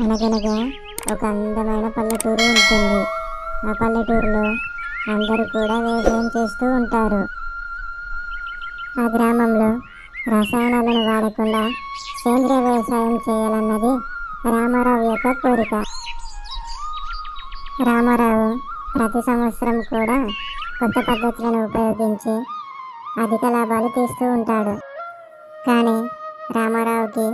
అనగనగా ఒక అందమైన పల్లెటూరు ఉంటుంది. ఆ పల్లెటూరులో అందరూ కూడా వ్యవసాయం చేస్తూ ఉంటారు. ఆ గ్రామంలో రసాయనాలను వాడకుండా సేంద్రియ వ్యవసాయం చేయాలన్నది రామారావు యొక్క కోరిక. రామారావు ప్రతి సంవత్సరం కూడా కొత్త పద్ధతులను ఉపయోగించి అధిక లాభాలు తీస్తూ ఉంటాడు. కానీ రామారావుకి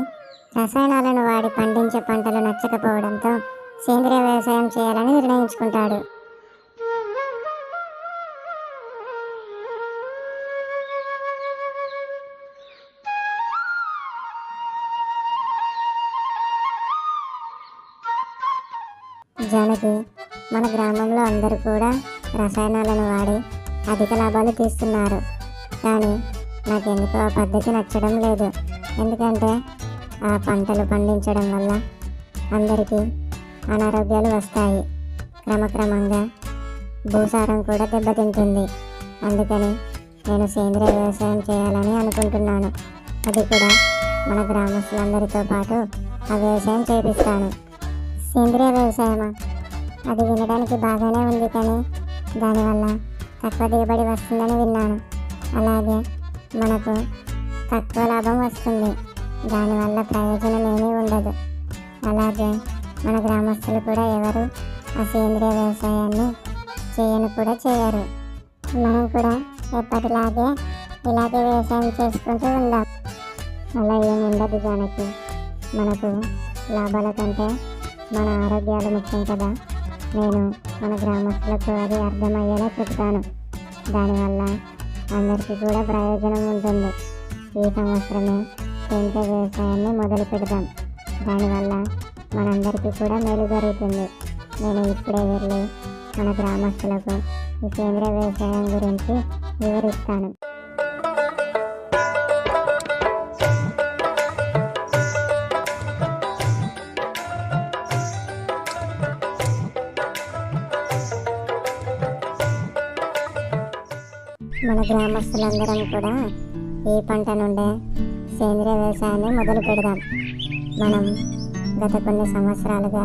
రసాయనాలను వాడి పండించే పంటలు నచ్చకపోవడంతో సేంద్రియ వ్యవసాయం చేయాలని నిర్ణయించుకుంటాడు. జానకి, మన గ్రామంలో అందరూ కూడా రసాయనాలను వాడి అధిక లాభాలు తీస్తున్నారు. కానీ నాకెందుకు ఆ పద్ధతి నచ్చడం లేదు. ఎందుకంటే ఆ పంటలు పండించడం వల్ల అందరికీ అనారోగ్యాలు వస్తాయి. క్రమక్రమంగా భూసారం కూడా దెబ్బతింటుంది. అందుకని నేను సేంద్రియ వ్యవసాయం చేయాలని అనుకుంటున్నాను. అది కూడా మన గ్రామస్తులందరితో పాటు ఆ వ్యవసాయం చేపిస్తాను. సేంద్రియ వ్యవసాయమా? అది వినడానికి బాగానే ఉంది, కానీ దానివల్ల తక్కువ దిగుబడి వస్తుందని విన్నాను. అలాగే మనకు తక్కువ లాభం వస్తుంది. దానివల్ల ప్రయోజనం ఏమీ ఉండదు. అలాగే మన గ్రామస్తులు కూడా ఎవరు ఆ సేంద్రియ వ్యవసాయాన్ని చేయను కూడా చేయరు. మనం కూడా ఎప్పటిలాగే ఇలాగే వ్యవసాయం చేసుకుంటూ ఉందాం. అలా ఏముండదు జానకి. మనకు లాభాల కంటే మన ఆరోగ్యాలు ముఖ్యం కదా. నేను మన గ్రామస్తులకు అది అర్థమయ్యేలా చెప్తాను. దానివల్ల అందరికీ కూడా ప్రయోజనం ఉంటుంది. ఈ సంవత్సరమే సేంద్రియ వ్యవసాయాన్ని మొదలు పెడదాం. దానివల్ల మనందరికీ కూడా మేలు జరుగుతుంది. నేను ఇప్పుడే వెళ్ళి మన గ్రామస్తులకు ఈ సేంద్రియ వ్యవసాయం గురించి వివరిస్తాను. మన గ్రామస్తులందరం కూడా ఈ పంట నుండే సేంద్రియ వ్యవసాయాన్ని మొదలు పెడదాం. మనం గత కొన్ని సంవత్సరాలుగా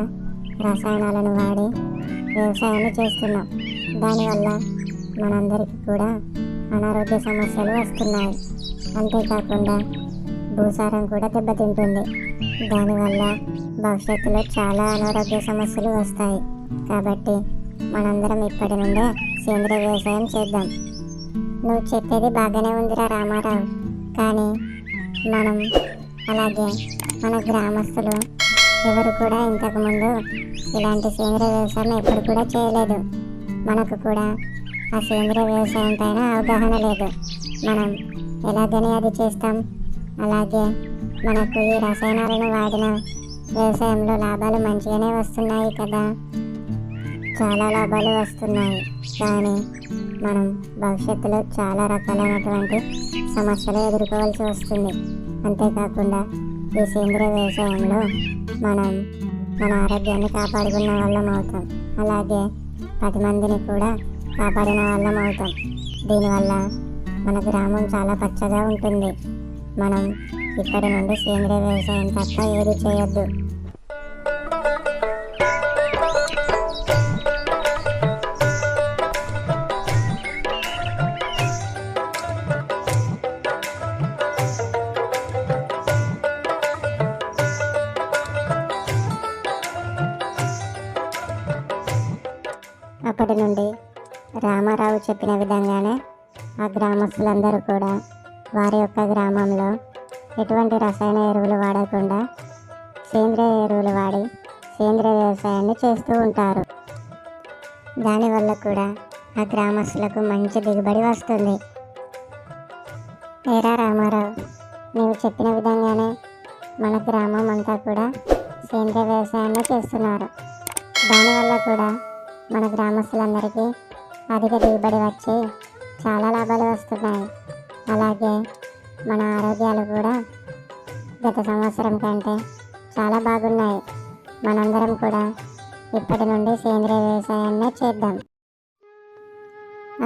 రసాయనాలను వాడి వ్యవసాయాన్ని చేస్తున్నాం. దానివల్ల మనందరికీ కూడా అనారోగ్య సమస్యలు వస్తున్నాయి. అంతేకాకుండా భూసారం కూడా దెబ్బతింటుంది. దానివల్ల భవిష్యత్తులో చాలా అనారోగ్య సమస్యలు వస్తాయి. కాబట్టి మనందరం ఇప్పటి నుండే సేంద్రియ వ్యవసాయం చేద్దాం. నువ్వు చెప్పేది బాగానే ఉందిరా రామారావు, కానీ మనం అలాగే మన గ్రామస్తులు ఎవరు కూడా ఇంతకుముందు ఇలాంటి సేంద్రియ వ్యవసాయం ఎప్పుడు కూడా చేయలేదు. మనకు కూడా ఆ సేంద్రియ వ్యవసాయం పైన అవగాహన లేదు. మనం ఎలాగని అది చేస్తాం. అలాగే మనకు ఈ రసాయనాలను వాడిన వ్యవసాయంలో లాభాలు మంచిగానే వస్తున్నాయి కదా, చాలా లాభాలు వస్తున్నాయి. కానీ మనం భవిష్యత్తులో చాలా రకాలైనటువంటి సమస్యలు ఎదుర్కోవాల్సి వస్తుంది. అంతేకాకుండా ఈ సేంద్రియ వ్యవసాయంలో మనం మన ఆరోగ్యాన్ని కాపాడుకున్న వాళ్ళం అవుతాం. అలాగే 10 మందిని కూడా కాపాడిన వాళ్ళం అవుతాం. దీనివల్ల మన గ్రామం చాలా పచ్చగా ఉంటుంది. మనం ఇప్పటి నుండి సేంద్రియ వ్యవసాయం తప్ప ఏది చేయొద్దు. అప్పటి నుండి రామారావు చెప్పిన విధంగానే ఆ గ్రామస్తులందరూ కూడా వారి యొక్క గ్రామంలో ఎటువంటి రసాయన ఎరువులు వాడకుండా సేంద్రియ ఎరువులు వాడి సేంద్రియ వ్యవసాయాన్ని చేస్తూ ఉంటారు. దానివల్ల కూడా ఆ గ్రామస్తులకు మంచి దిగుబడి వస్తుంది. ఏరా రామారావు, నీవు చెప్పిన విధంగానే మన గ్రామం అంతా కూడా సేంద్రియ వ్యవసాయాన్ని చేస్తున్నారు. దానివల్ల కూడా మన గ్రామస్తులందరికీ అధిక దిగుబడి వచ్చి చాలా లాభాలు వస్తున్నాయి. అలాగే మన ఆరోగ్యాలు కూడా గత సంవత్సరం కంటే చాలా బాగున్నాయి. మనందరం కూడా ఇప్పటి నుండి సేంద్రియ వ్యవసాయాన్నే చేద్దాం.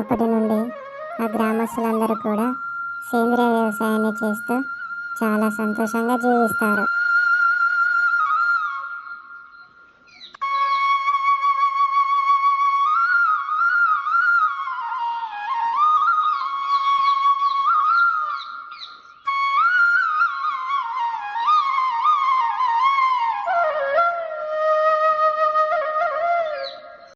అప్పటి నుండి ఆ గ్రామస్తులందరూ కూడా సేంద్రియ వ్యవసాయాన్ని చేస్తూ చాలా సంతోషంగా జీవిస్తారు.